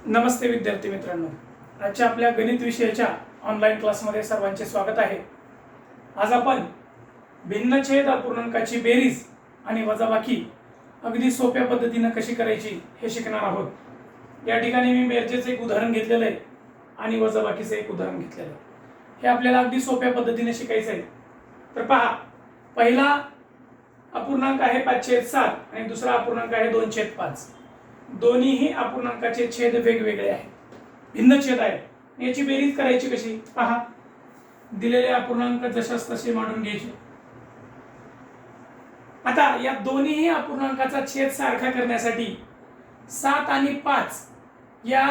नमस्ते विद्यार्थी मित्रांनो, आजच्या आपल्या गणित विषयाच्या ऑनलाईन क्लासमध्ये सर्वांचे स्वागत आहे। आज आपण भिन्नछेद अपूर्णांकाची बेरीज आणि वजाबाकी अगदी सोप्या पद्धतीने कशी करायची हे शिकणार आहोत। या ठिकाणी मी बेरजेचे एक उदाहरण घेतलेलं आहे आणि वजाबाकीचं एक उदाहरण घेतलेलं आहे। हे आपल्याला अगदी सोप्या पद्धतीने शिकायचं आहे। तर पहा, पहिला अपूर्णांक आहे 5/7 आणि दुसरा अपूर्णांक आहे 2/5। दोन्हीही अपूर्णांकाचे छेद वेगवेगळे आहेत, भिन्न छेद आहेत। याची बेरीज करायची कशी? पहा, दिलेले अपूर्णांक जशास तसे मांडून घ्यायचे। आता या दोन्हीही अपूर्णांकाचा छेद सारखा करण्यासाठी 7 आणि 5 या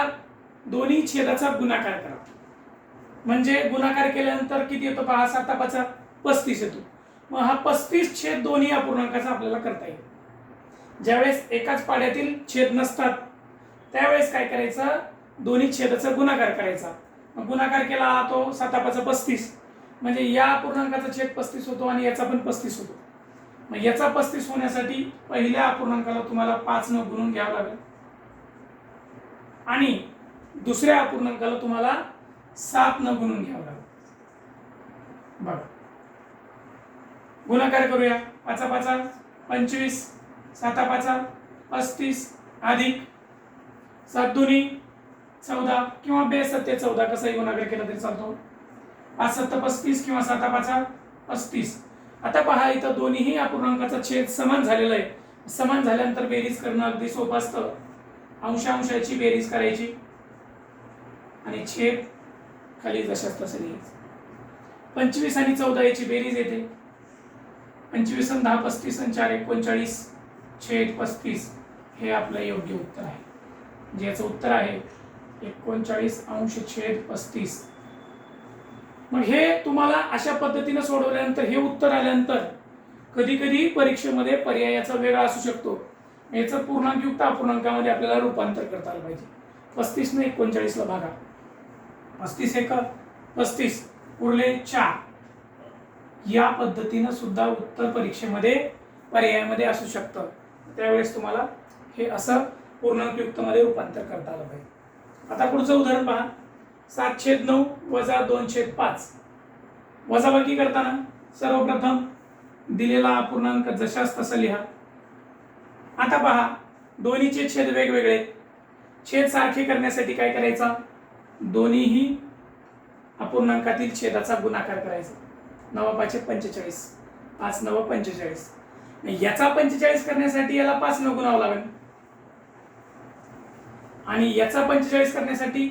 दोन्ही छेदाचा गुणाकार करा। म्हणजे गुणाकार केल्यानंतर किती येतो? पहा, 7 × 5 35 येतो। मग हा 35 छेद दोन्ही अपूर्णांकाचा आपल्याला करता येईल। ज्यावेळेस एकाच पाड्यातील छेद नसतात त्यावेळेस काय करायचं? दोन्ही छेदाचा गुणाकार करायचा। मग गुणाकार केला तो 7 × 5 35, म्हणजे या अपूर्णांकाचा छेद 35 होतो आणि याचा पण 35 होतो। मग याचा 35 होण्यासाठी पहिल्या अपूर्णांकाला तुम्हाला 5 न गुणून घ्यावं लागेल आणि दुसऱ्या अपूर्णांकाला तुम्हाला 7 न गुणून घ्यावं लागेल। बघा, गुणाकार करूया। 5 × 5 25, 7 × 5 35 अधिक 7 दुनी 14 किंवा 2 7 14 कसाही गुणाकार केला तरी चालतो। 5 7 35 किंवा 7 5 35। आता पहा, इथं दोन्हीही अपूर्णांकाचा छेद समान झालेला आहे। समान झाल्यानंतर बेरीज करणं अगदी सोपं असतं। अंशांशाची बेरीज करायची आणि छेद खाली जशास तसे लिहायचं। 25 आणि 14 याची बेरीज येते। 25 आणि 10 35 आणि 4 39 छेद 35 हे आपलं योग्य उत्तर आहे। ज्याचं उत्तर आहे 39 अंश छेद 35। मग हे तुम्हाला अशा पद्धतीने सोडवल्यानंतर हे उत्तर आल्यानंतर कधी कधी परीक्षेमध्ये पर्यायाचा वेगळा असू शकतो। याचं पूर्णांकयुक्त अपूर्णांकामध्ये आपल्याला रूपांतर करता आलं पाहिजे। 35 ने 39 ला भागा, 35 × 35 उरले 4। या पद्धतीने सुद्धा उत्तर परीक्षेमध्ये पर्यायामध्ये असू शकतं। त्यावेळेस तुम्हाला हे असं पूर्णांकयुक्त मध्ये रूपांतर करता आलं पाहिजे। आता पुढचं उदाहरण पहा, 7/9 वजा 2/5। वजाबाकी करताना सर्वप्रथम दिलेला अपूर्णांक जशास तसा लिहा। आता पहा, दोन्हीचे छेद वेगवेगळे। छेद सारखे करण्यासाठी काय करायचा? दोन्हीही अपूर्णांकातील छेदाचा गुणाकार करायचा। 9 × 5 45, 5 9 45। याचा 45 करण्यासाठी याला 5 न गुणावं लागेल आणि याचा 45 करण्यासाठी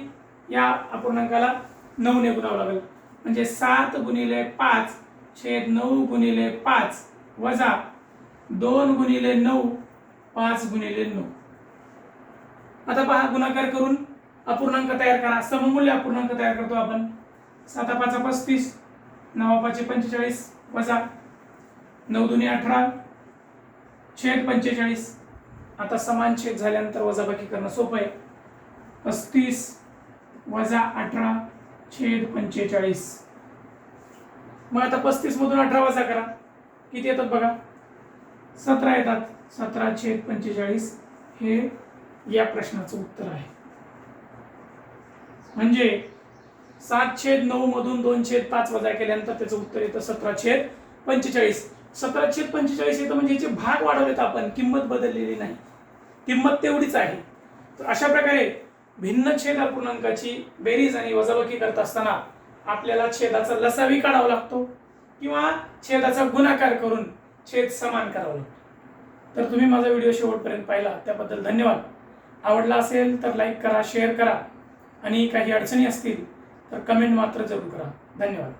या अपूर्णांकाला 9 ने गुणावं लागेल। म्हणजे 7 × 5 छेद 9 × 5 वजा 2 × 9 5 × 9। आता पहा, गुणाकार करून अपूर्णांक तयार करा। सममूल्य अपूर्णांक तयार करतो आपण। 7 × 5 35, 9 × 5 45 वजा 9 दुनी 18 छेद 45। आता समान छेद झाल्यानंतर वजाबाकी करणं सोपं आहे। 35 वजा 18 छेद 45। मग आता 35 मधून 18 वजा करा, किती येतात बघा? 17 येतात। 17 छेद 45 हे या प्रश्नाचं उत्तर आहे। म्हणजे 7/9 मधून 2/5 वजा केल्यानंतर त्याचं उत्तर येतं 17/45। 17/45 येतं म्हणजे याचे भाग वाढवलेत आपण, किंमत बदललेली नाही, किंमत तेवढीच आहे। तर अशा प्रकारे भिन्न छेद अपूर्णांकाची बेरीज आणि वजाबाकी करत असताना आपल्याला छेदाचा लसावी काढावा लागतो किंवा छेदाचा गुणाकार करून छेद समान करावा लागतो। तर तुम्ही माझा व्हिडिओ शेवटपर्यंत पाहिला त्याबद्दल धन्यवाद। आवडला असेल तर लाईक करा, शेअर करा आणि काही अडचणी असतील तर कमेंट मात्र जरूर करा। धन्यवाद।